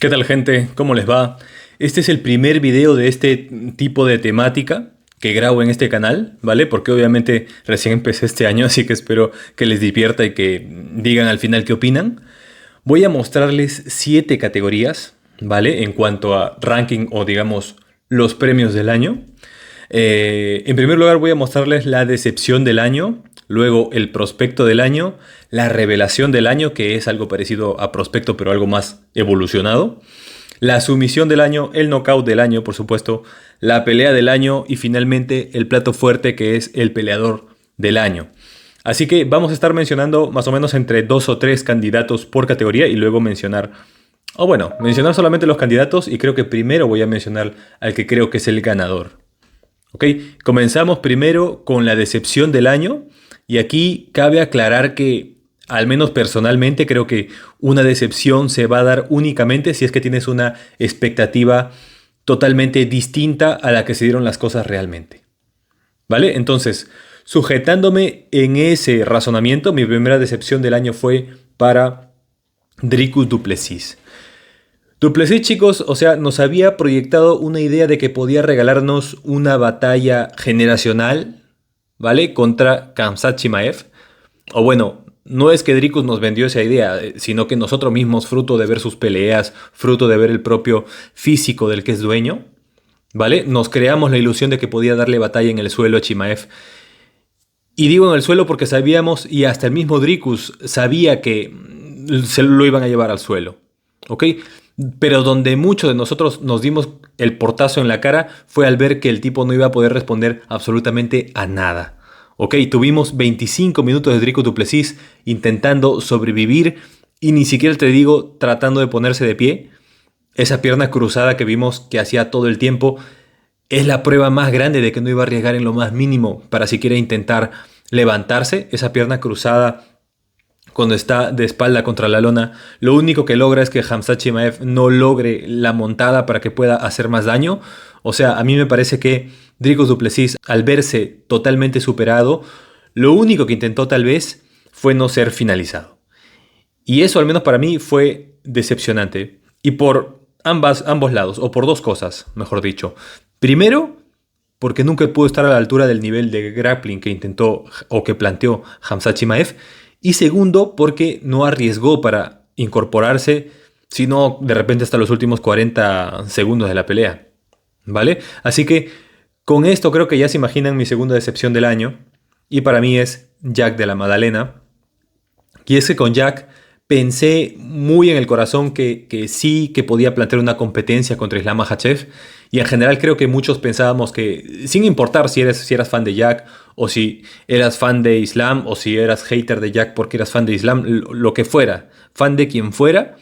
¿Qué tal, gente? ¿Cómo les va? Este es el primer video de este tipo de temática que grabo en este canal, ¿vale? Porque obviamente recién empecé este año, así que espero que les divierta y que digan al final qué opinan. Voy a mostrarles 7 categorías, ¿vale? En cuanto a ranking o digamos los premios del año. En primer lugar voy a mostrarles la decepción del año, luego el prospecto del año, la revelación del año, que es algo parecido a prospecto pero algo más evolucionado, la sumisión del año, el knockout del año, por supuesto, la pelea del año y finalmente el plato fuerte, que es el peleador del año. Así que vamos a estar mencionando más o menos entre 2 o 3 candidatos por categoría y luego mencionar solamente los candidatos, y creo que primero voy a mencionar al que creo que es el ganador. Ok, comenzamos primero con la decepción del año, y aquí cabe aclarar que, al menos personalmente, creo que una decepción se va a dar únicamente si es que tienes una expectativa totalmente distinta a la que se dieron las cosas realmente. ¿Vale? Entonces, sujetándome en ese razonamiento, mi primera decepción del año fue para Dricus du Plessis. Du Plessis, chicos, o sea, nos había proyectado una idea de que podía regalarnos una batalla generacional, ¿vale? Contra Khamzat Chimaev. O bueno, no es que Dricus nos vendió esa idea, sino que nosotros mismos, fruto de ver sus peleas, fruto de ver el propio físico del que es dueño, ¿vale? Nos creamos la ilusión de que podía darle batalla en el suelo a Chimaev. Y digo en el suelo porque sabíamos, y hasta el mismo Dricus sabía, que se lo iban a llevar al suelo, ¿ok? Pero donde muchos de nosotros nos dimos el portazo en la cara fue al ver que el tipo no iba a poder responder absolutamente a nada. Ok, tuvimos 25 minutos de Dricus du Plessis intentando sobrevivir y ni siquiera te digo tratando de ponerse de pie. Esa pierna cruzada que vimos que hacía todo el tiempo es la prueba más grande de que no iba a arriesgar en lo más mínimo para siquiera intentar levantarse. Esa pierna cruzada, cuando está de espalda contra la lona, lo único que logra es que Khamzat Chimaev no logre la montada para que pueda hacer más daño. O sea, a mí me parece que Dricus du Plessis, al verse totalmente superado, lo único que intentó tal vez fue no ser finalizado. Y eso, al menos para mí, fue decepcionante. Y por ambos lados, o por dos cosas, mejor dicho. Primero, porque nunca pudo estar a la altura del nivel de grappling que intentó o que planteó Khamzat Chimaev. Y segundo, porque no arriesgó para incorporarse, sino de repente hasta los últimos 40 segundos de la pelea, ¿vale? Así que con esto creo que ya se imaginan mi segunda decepción del año, y para mí es Jack de la Madalena. Y es que con Jack pensé muy en el corazón que sí, que podía plantear una competencia contra Islam Makhachev. Y en general creo que muchos pensábamos que, sin importar si eras fan de Jack, o si eras fan de Islam, o si eras hater de Jack porque eras fan de Islam, lo que fuera, fan de quien fuera,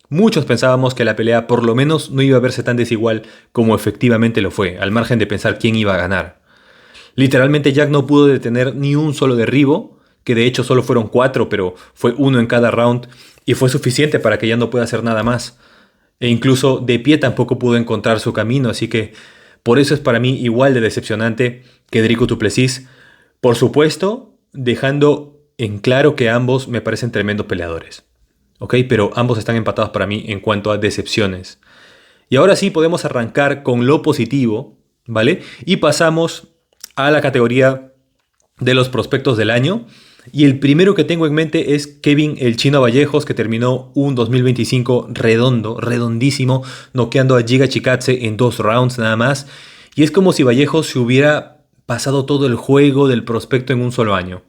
muchos pensábamos que la pelea por lo menos no iba a verse tan desigual como efectivamente lo fue, al margen de pensar quién iba a ganar. Literalmente Jack no pudo detener ni un solo derribo, que de hecho solo fueron 4, pero fue uno en cada round, y fue suficiente para que ya no pueda hacer nada más. E incluso de pie tampoco pudo encontrar su camino, así que por eso es para mí igual de decepcionante que Dricus du Plessis. Por supuesto, dejando en claro que ambos me parecen tremendos peleadores, ¿ok? Pero ambos están empatados para mí en cuanto a decepciones. Y ahora sí podemos arrancar con lo positivo, ¿vale? Y pasamos a la categoría de los prospectos del año. Y el primero que tengo en mente es Kevin el Chino Vallejos, que terminó un 2025 redondísimo, noqueando a Giga Chikadze en 2 rounds nada más. Y es como si Vallejos se hubiera pasado todo el juego del prospecto en un solo año.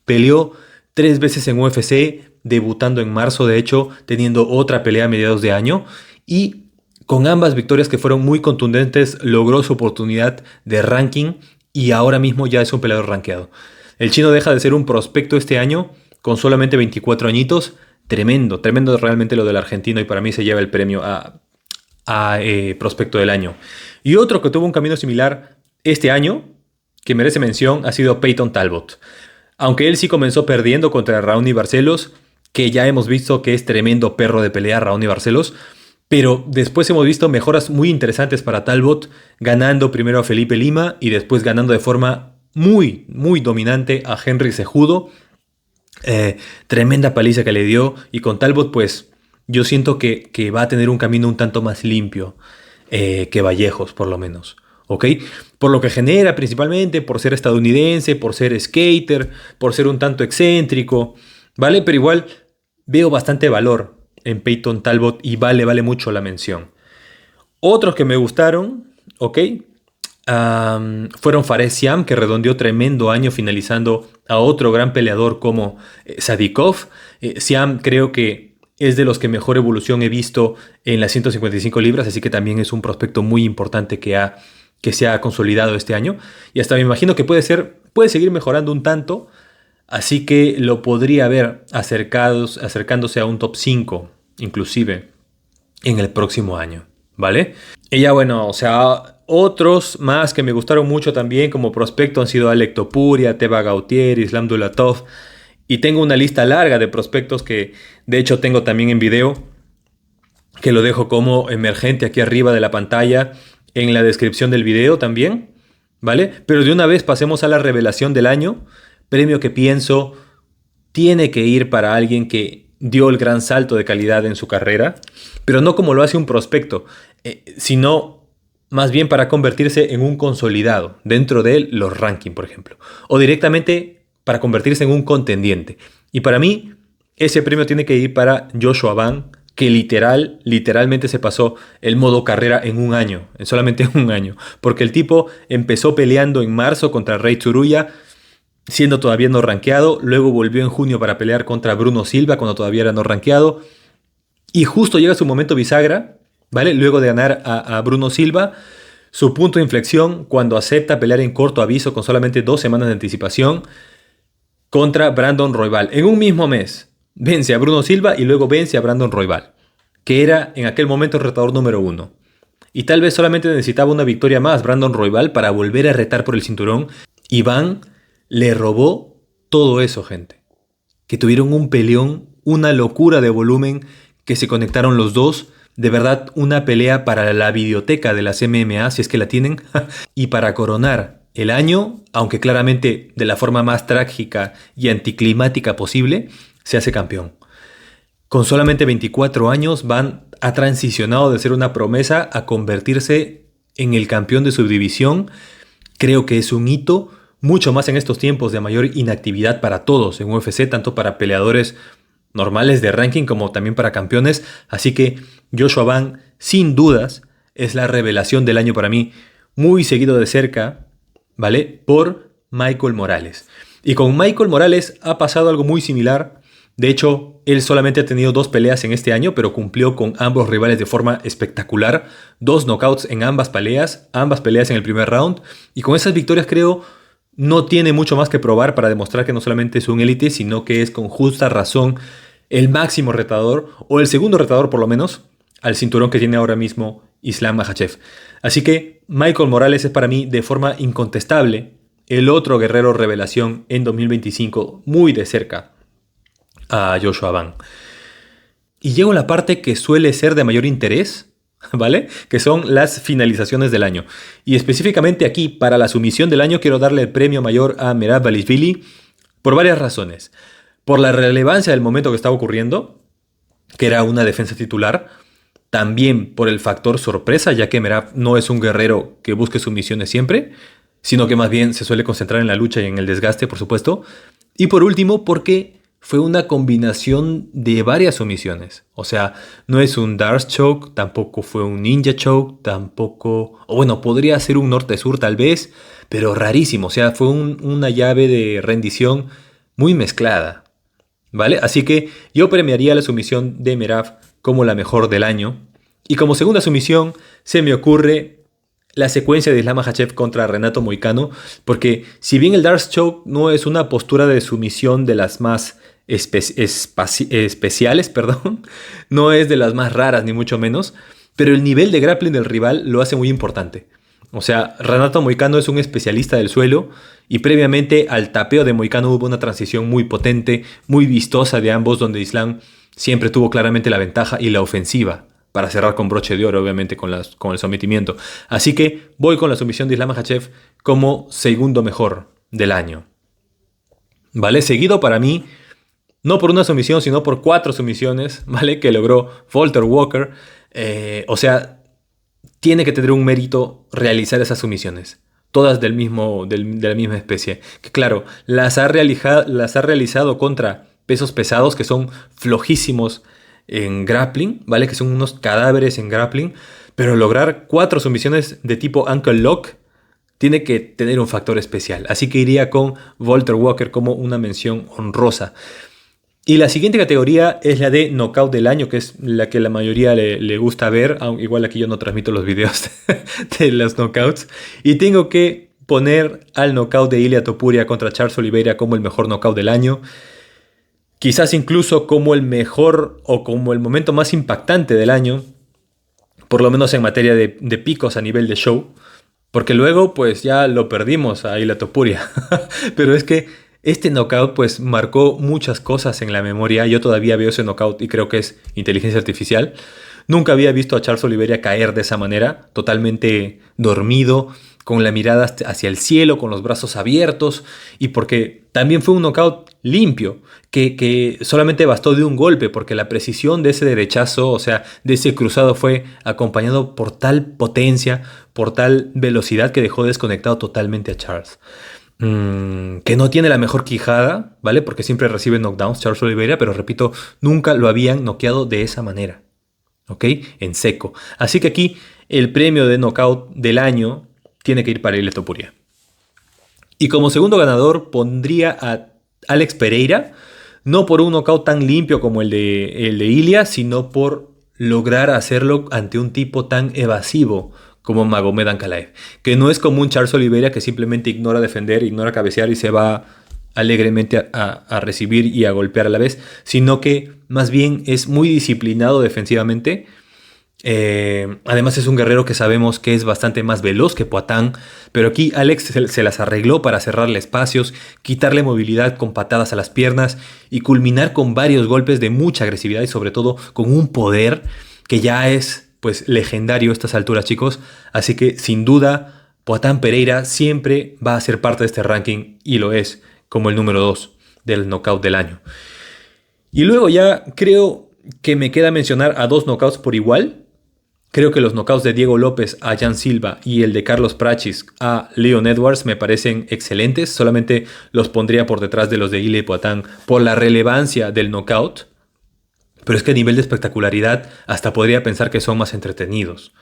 Peleó 3 veces en UFC, debutando en marzo, de hecho, teniendo otra pelea a mediados de año. Y con ambas victorias, que fueron muy contundentes, logró su oportunidad de ranking y ahora mismo ya es un peleador rankeado. El chino deja de ser un prospecto este año con solamente 24 añitos. Tremendo realmente lo del argentino, y para mí se lleva el premio a prospecto del año. Y otro que tuvo un camino similar este año, que merece mención, ha sido Peyton Talbot. Aunque él sí comenzó perdiendo contra Raoni Barcelos, que ya hemos visto que es tremendo perro de pelea Raoni Barcelos, pero después hemos visto mejoras muy interesantes para Talbot, ganando primero a Felipe Lima y después ganando de forma muy dominante a Henry Cejudo. Tremenda paliza que le dio, y con Talbot pues yo siento que va a tener un camino un tanto más limpio que Vallejos, por lo menos. ¿Ok? Por lo que genera principalmente, por ser estadounidense, por ser skater, por ser un tanto excéntrico, ¿vale? Pero igual veo bastante valor en Peyton Talbot y vale mucho la mención. Otros que me gustaron, ¿ok? Fueron Fares Siam, que redondeó tremendo año finalizando a otro gran peleador como Sadikov. Siam creo que es de los que mejor evolución he visto en las 155 libras, así que también es un prospecto muy importante que se ha consolidado este año. Y hasta me imagino que puede seguir mejorando un tanto, así que lo podría ver acercándose a un top 5, inclusive, en el próximo año, ¿vale? Y ya bueno, o sea, otros más que me gustaron mucho también como prospecto han sido Alec Topuria, Teba Gautier, Islam Dulatov. Y tengo una lista larga de prospectos que de hecho tengo también en video, que lo dejo como emergente aquí arriba de la pantalla, en la descripción del video también, ¿vale? Pero de una vez pasemos a la revelación del año, premio que pienso tiene que ir para alguien que dio el gran salto de calidad en su carrera, pero no como lo hace un prospecto, sino más bien para convertirse en un consolidado dentro de los rankings, por ejemplo, o directamente para convertirse en un contendiente. Y para mí, ese premio tiene que ir para Joshua Ban, que literalmente se pasó el modo carrera en un año, en solamente un año, porque el tipo empezó peleando en marzo contra Rey Tsuruya, siendo todavía no rankeado, luego volvió en junio para pelear contra Bruno Silva cuando todavía era no rankeado, y justo llega su momento bisagra, ¿vale? Luego de ganar a Bruno Silva, su punto de inflexión cuando acepta pelear en corto aviso con solamente 2 semanas de anticipación contra Brandon Royval. En un mismo mes vence a Bruno Silva y luego vence a Brandon Royval, que era en aquel momento el retador número 1. Y tal vez solamente necesitaba una victoria más Brandon Royval para volver a retar por el cinturón. Y Van le robó todo eso, gente. Que tuvieron un peleón, una locura de volumen, que se conectaron los dos. De verdad, una pelea para la videoteca de las MMA, si es que la tienen. Y para coronar el año, aunque claramente de la forma más trágica y anticlimática posible, se hace campeón. Con solamente 24 años, Van ha transicionado de ser una promesa a convertirse en el campeón de su división. Creo que es un hito, mucho más en estos tiempos de mayor inactividad para todos en UFC, tanto para peleadores normales de ranking como también para campeones. Así que Joshua Van, sin dudas, es la revelación del año para mí, muy seguido de cerca, ¿vale? Por Michael Morales. Y con Michael Morales ha pasado algo muy similar. De hecho, él solamente ha tenido 2 peleas en este año, pero cumplió con ambos rivales de forma espectacular. 2 knockouts en ambas peleas en el primer round. Y con esas victorias creo no tiene mucho más que probar para demostrar que no solamente es un élite, sino que es con justa razón el máximo retador, o el segundo retador por lo menos, al cinturón que tiene ahora mismo Islam Makhachev. Así que Michael Morales es para mí de forma incontestable el otro guerrero revelación en 2025, muy de cerca a Joshua Van. Y llego a la parte que suele ser de mayor interés, ¿vale? Que son las finalizaciones del año. Y específicamente aquí, para la sumisión del año, quiero darle el premio mayor a Merab Dvalishvili por varias razones. Por la relevancia del momento que estaba ocurriendo, que era una defensa titular. También por el factor sorpresa, ya que Merab no es un guerrero que busque sumisiones siempre, sino que más bien se suele concentrar en la lucha y en el desgaste, por supuesto. Y por último, porque fue una combinación de varias sumisiones. O sea, no es un Darce Choke, tampoco fue un Ninja Choke, tampoco... O bueno, podría ser un Norte-Sur tal vez, pero rarísimo. O sea, fue una llave de rendición muy mezclada, ¿vale? Así que yo premiaría la sumisión de Merab como la mejor del año. Y como segunda sumisión se me ocurre la secuencia de Islam Makhachev contra Renato Moicano, porque si bien el Darce Choke no es una postura de sumisión de las más especiales, no es de las más raras ni mucho menos, pero el nivel de grappling del rival lo hace muy importante. O sea, Renato Moicano es un especialista del suelo y previamente al tapeo de Moicano hubo una transición muy potente, muy vistosa de ambos, donde Islam siempre tuvo claramente la ventaja y la ofensiva para cerrar con broche de oro, obviamente con el sometimiento. Así que voy con la sumisión de Islam Makhachev como segundo mejor del año. ¿Vale? Seguido para mí, no por una sumisión, sino por 4 sumisiones, ¿vale? Que logró Walter Walker. O sea, tiene que tener un mérito realizar esas sumisiones. Todas de la misma especie. Que claro, las ha realizado contra pesos pesados que son flojísimos en grappling, ¿vale? Que son unos cadáveres en grappling. Pero lograr 4 sumisiones de tipo ankle lock tiene que tener un factor especial. Así que iría con Walter Walker como una mención honrosa. Y la siguiente categoría es la de Knockout del Año, que es la que la mayoría le gusta ver. Aunque igual aquí yo no transmito los videos de los knockouts. Y tengo que poner al knockout de Ilia Topuria contra Charles Oliveira como el mejor knockout del año. Quizás incluso como el mejor o como el momento más impactante del año. Por lo menos en materia de picos a nivel de show. Porque luego pues ya lo perdimos a Ilia Topuria. Pero es que este knockout pues marcó muchas cosas en la memoria. Yo todavía veo ese knockout y creo que es inteligencia artificial. Nunca había visto a Charles Oliveira caer de esa manera, totalmente dormido, con la mirada hacia el cielo, con los brazos abiertos, y porque también fue un knockout limpio, que solamente bastó de un golpe, porque la precisión de ese derechazo, o sea, de ese cruzado fue acompañado por tal potencia, por tal velocidad que dejó desconectado totalmente a Charles. Que no tiene la mejor quijada, ¿vale? Porque siempre recibe knockdowns Charles Oliveira, pero repito, nunca lo habían noqueado de esa manera, ¿ok? En seco. Así que aquí el premio de knockout del año tiene que ir para Ilia Topuria. Y como segundo ganador pondría a Alex Pereira, no por un knockout tan limpio como el de Ilia, sino por lograr hacerlo ante un tipo tan evasivo como Magomed Ankalaev, que no es como un Charles Oliveira que simplemente ignora defender, ignora cabecear y se va alegremente a recibir y a golpear a la vez, sino que más bien es muy disciplinado defensivamente. Además es un guerrero que sabemos que es bastante más veloz que Poatan, pero aquí Alex se las arregló para cerrarle espacios, quitarle movilidad con patadas a las piernas y culminar con varios golpes de mucha agresividad y sobre todo con un poder que ya es pues legendario a estas alturas, chicos. Así que sin duda Poatan Pereira siempre va a ser parte de este ranking y lo es como el número 2 del knockout del año. Y luego ya creo que me queda mencionar a 2 knockouts por igual. Creo que los knockouts de Diego López a Jan Silva y el de Carlos Prachis a Leon Edwards me parecen excelentes. Solamente los pondría por detrás de los de Ilia Poatan por la relevancia del knockout. Pero es que a nivel de espectacularidad hasta podría pensar que son más entretenidos,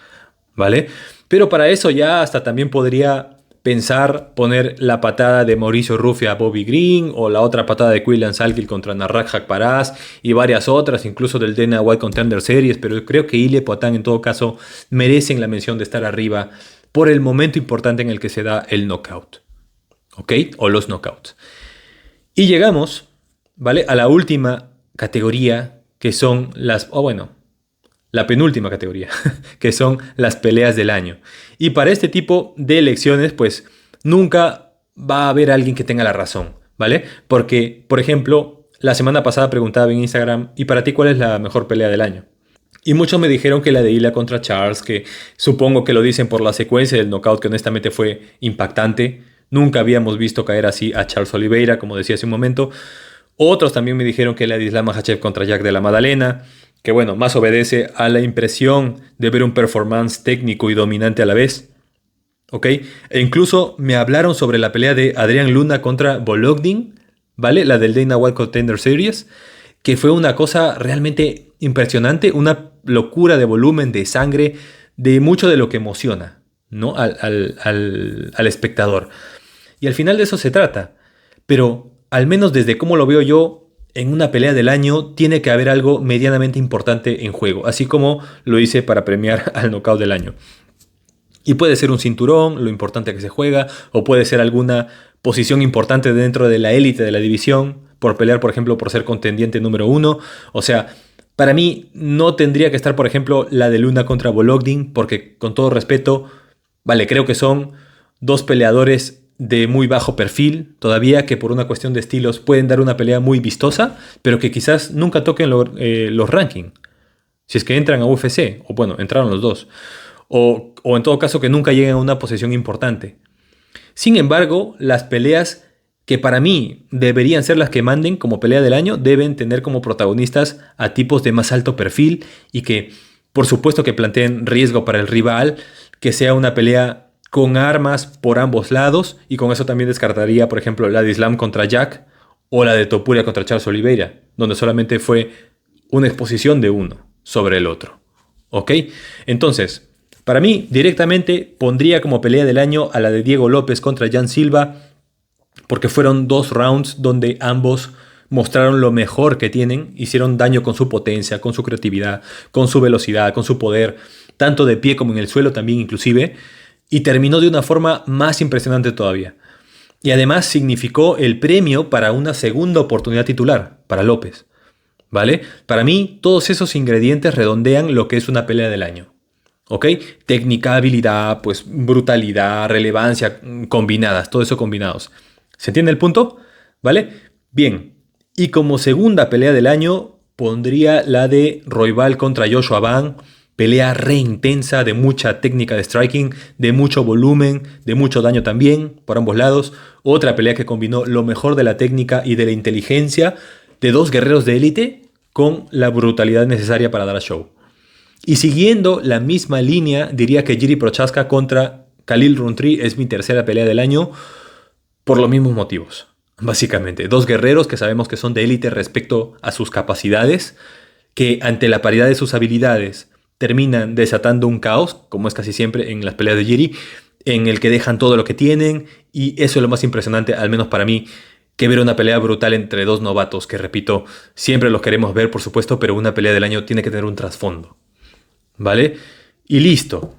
¿vale? Pero para eso ya hasta también podría pensar poner la patada de Mauricio Ruffi a Bobby Green o la otra patada de Quillan Salkiel contra Narrak Haqparast y varias otras, incluso del Dana White Contender Series, pero creo que Ilia Poatan en todo caso merecen la mención de estar arriba por el momento importante en el que se da el knockout, ¿ok? O los knockouts. Y llegamos, ¿vale? A la última categoría que son la penúltima categoría, que son las peleas del año. Y para este tipo de elecciones, pues nunca va a haber alguien que tenga la razón, ¿vale? Porque, por ejemplo, la semana pasada preguntaba en Instagram, ¿y para ti cuál es la mejor pelea del año? Y muchos me dijeron que la de Ilia contra Charles, que supongo que lo dicen por la secuencia del knockout, que honestamente fue impactante. Nunca habíamos visto caer así a Charles Oliveira, como decía hace un momento. Otros también me dijeron que la de Islam Makhachev contra Jack de la Madalena, que bueno, más obedece a la impresión de ver un performance técnico y dominante a la vez. ¿Ok? E incluso me hablaron sobre la pelea de Adrián Luna contra Vologdin, ¿vale? La del Dana White Contender Series, que fue una cosa realmente impresionante, una locura de volumen, de sangre, de mucho de lo que emociona, ¿no? al espectador. Y al final de eso se trata. Pero al menos desde cómo lo veo yo, en una pelea del año tiene que haber algo medianamente importante en juego, así como lo hice para premiar al knockout del año. Y puede ser un cinturón, lo importante que se juega, o puede ser alguna posición importante dentro de la élite de la división, por pelear, por ejemplo, por ser contendiente número 1. O sea, para mí no tendría que estar, por ejemplo, la de Luna contra Vologdin, porque con todo respeto, vale, creo que son 2 peleadores de muy bajo perfil, todavía que por una cuestión de estilos pueden dar una pelea muy vistosa, pero que quizás nunca toquen los rankings. Si es que entran a UFC, o bueno, entraron los 2. O en todo caso que nunca lleguen a una posición importante. Sin embargo, las peleas que para mí deberían ser las que manden como pelea del año, deben tener como protagonistas a tipos de más alto perfil y que, por supuesto, que planteen riesgo para el rival, que sea una pelea con armas por ambos lados, y con eso también descartaría, por ejemplo, la de Islam contra Jack o la de Topuria contra Charles Oliveira, donde solamente fue una exposición de uno sobre el otro. ¿Ok? Entonces, para mí, directamente pondría como pelea del año a la de Diego López contra Jan Silva, porque fueron 2 rounds donde ambos mostraron lo mejor que tienen, hicieron daño con su potencia, con su creatividad, con su velocidad, con su poder, tanto de pie como en el suelo también inclusive, y terminó de una forma más impresionante todavía. Y además significó el premio para una segunda oportunidad titular, para López. ¿Vale? Para mí, todos esos ingredientes redondean lo que es una pelea del año. ¿Ok? Técnica, habilidad, pues brutalidad, relevancia, combinadas, todo eso combinados. ¿Se entiende el punto? ¿Vale? Bien. Y como segunda pelea del año, pondría la de Royval contra Joshua Ban. Pelea re intensa, de mucha técnica de striking, de mucho volumen, de mucho daño también, por ambos lados. Otra pelea que combinó lo mejor de la técnica y de la inteligencia de 2 guerreros de élite con la brutalidad necesaria para dar a show. Y siguiendo la misma línea, diría que Jiri Prochazka contra Khalil Rountree es mi tercera pelea del año por los mismos motivos. Básicamente, 2 guerreros que sabemos que son de élite respecto a sus capacidades, que ante la paridad de sus habilidades terminan desatando un caos, como es casi siempre en las peleas de Jiri, en el que dejan todo lo que tienen, y eso es lo más impresionante, al menos para mí, que ver una pelea brutal entre 2 novatos, que repito, siempre los queremos ver, por supuesto, pero una pelea del año tiene que tener un trasfondo. ¿Vale? Y listo.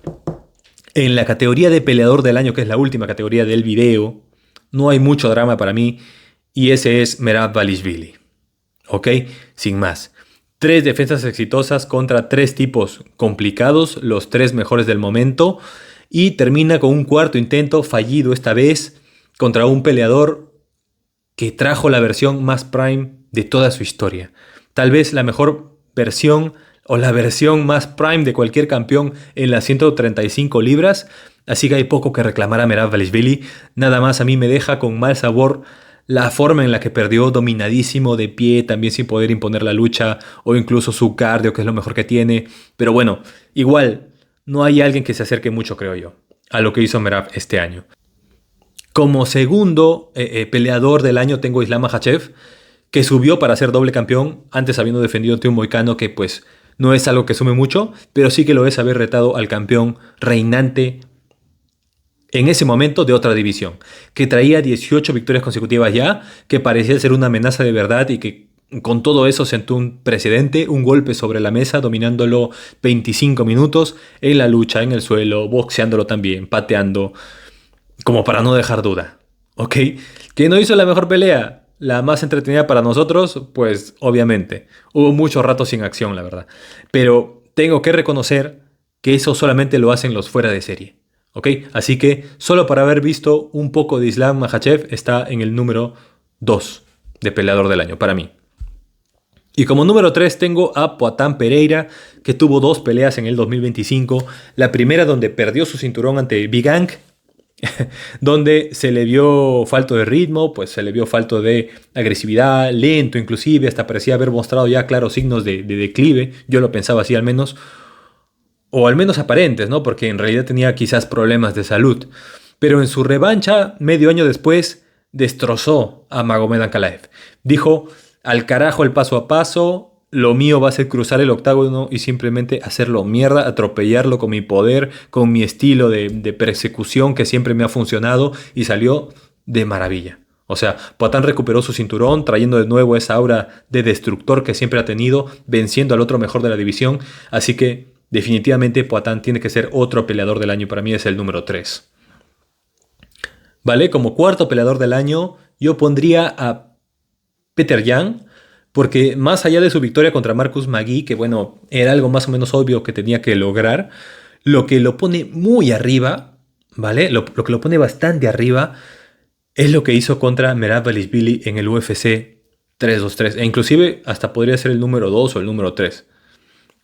En la categoría de peleador del año, que es la última categoría del video, no hay mucho drama para mí, y ese es Merab Dvalishvili. ¿Ok? Sin más. 3 defensas exitosas contra 3 tipos complicados, los 3 mejores del momento, y termina con un cuarto intento fallido esta vez contra un peleador que trajo la versión más prime de toda su historia. Tal vez la mejor versión o la versión más prime de cualquier campeón en las 135 libras, así que hay poco que reclamar a Merab Dvalishvili. Nada más a mí me deja con mal sabor la forma en la que perdió, dominadísimo de pie, también sin poder imponer la lucha, o incluso su cardio, que es lo mejor que tiene. Pero bueno, igual, no hay alguien que se acerque mucho, creo yo, a lo que hizo Merab este año. Como segundo peleador del año tengo Islam Makhachev, que subió para ser doble campeón, antes habiendo defendido ante un moicano que pues no es algo que sume mucho, pero sí que lo es haber retado al campeón reinante en ese momento de otra división, que traía 18 victorias consecutivas ya, que parecía ser una amenaza de verdad y que con todo eso sentó un precedente, un golpe sobre la mesa, dominándolo 25 minutos en la lucha, en el suelo, boxeándolo también, pateando, como para no dejar duda. ¿Ok? ¿Que no hizo la mejor pelea? La más entretenida para nosotros, pues obviamente. Hubo mucho rato sin acción, la verdad. Pero tengo que reconocer que eso solamente lo hacen los fuera de serie. ¿Ok? Así que solo para haber visto un poco de Islam Makhachev está en el número 2 de peleador del año, para mí. Y como número 3 tengo a Poatan Pereira, que tuvo 2 peleas en el 2025. La primera donde perdió su cinturón ante Big Ang, donde se le vio falto de ritmo, pues se le vio falto de agresividad, lento inclusive, hasta parecía haber mostrado ya claros signos de declive, yo lo pensaba así al menos, o al menos aparentes, ¿no? Porque en realidad tenía quizás problemas de salud. Pero en su revancha, medio año después, destrozó a Magomed Ankalaev. Dijo, al carajo el paso a paso, lo mío va a ser cruzar el octágono y simplemente hacerlo mierda, atropellarlo con mi poder, con mi estilo de persecución que siempre me ha funcionado, y salió de maravilla. O sea, Poatan recuperó su cinturón, trayendo de nuevo esa aura de destructor que siempre ha tenido, venciendo al otro mejor de la división. Así que definitivamente Poatan tiene que ser otro peleador del año. Para mí es el número 3. ¿Vale? Como cuarto peleador del año, yo pondría a Petr Yan, porque más allá de su victoria contra Marcus Magui, que bueno, era algo más o menos obvio que tenía que lograr, lo que lo pone muy arriba, ¿vale? Lo que lo pone bastante arriba es lo que hizo contra Merab Dvalishvili en el UFC 323, e inclusive hasta podría ser el número 2 o el número 3.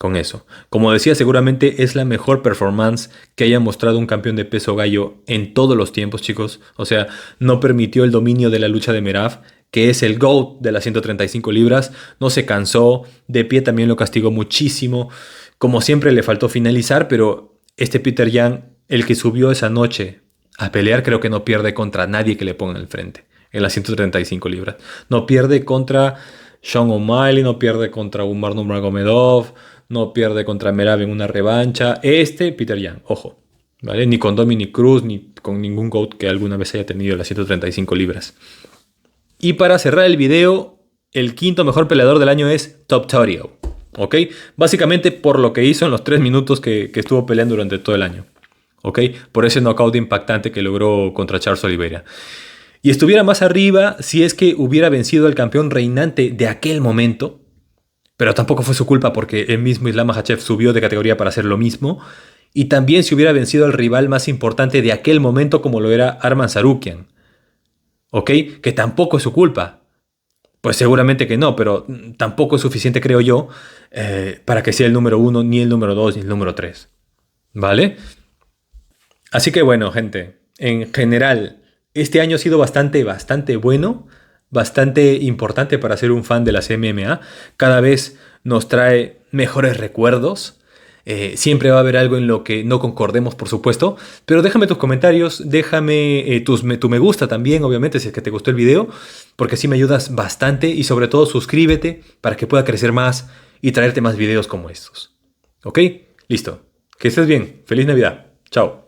con eso. Como decía, seguramente es la mejor performance que haya mostrado un campeón de peso gallo en todos los tiempos, chicos. O sea, no permitió el dominio de la lucha de Merab, que es el GOAT de las 135 libras. No se cansó, de pie también lo castigó muchísimo. Como siempre le faltó finalizar, pero este Peter Yan, el que subió esa noche a pelear, creo que no pierde contra nadie que le ponga al frente en las 135 libras. No pierde contra Sean O'Malley, no pierde contra Umar Nurmagomedov, no pierde contra Merab en una revancha. Peter Yan, ojo, ¿vale? Ni con Dominic Cruz, ni con ningún GOAT que alguna vez haya tenido las 135 libras. Y para cerrar el video, el quinto mejor peleador del año es Top Torio, ¿ok? Básicamente por lo que hizo en los 3 minutos que estuvo peleando durante todo el año, ¿ok? Por ese knockout impactante que logró contra Charles Oliveira. Y estuviera más arriba si es que hubiera vencido al campeón reinante de aquel momento, pero tampoco fue su culpa porque el mismo Islam Makhachev subió de categoría para hacer lo mismo. Y también si hubiera vencido al rival más importante de aquel momento como lo era Arman Tsarukyan. ¿Ok? Que tampoco es su culpa. Pues seguramente que no, pero tampoco es suficiente, creo yo, para que sea el número 1, ni el número 2, ni el número 3. ¿Vale? Así que bueno, gente, en general, este año ha sido bastante bueno. Bastante importante para ser un fan de las MMA. Cada vez nos trae mejores recuerdos. Siempre va a haber algo en lo que no concordemos, por supuesto. Pero déjame tus comentarios, déjame tu me gusta también, obviamente, si es que te gustó el video, porque así me ayudas bastante. Y sobre todo, suscríbete para que pueda crecer más y traerte más videos como estos. ¿Ok? Listo. Que estés bien. Feliz Navidad. Chao.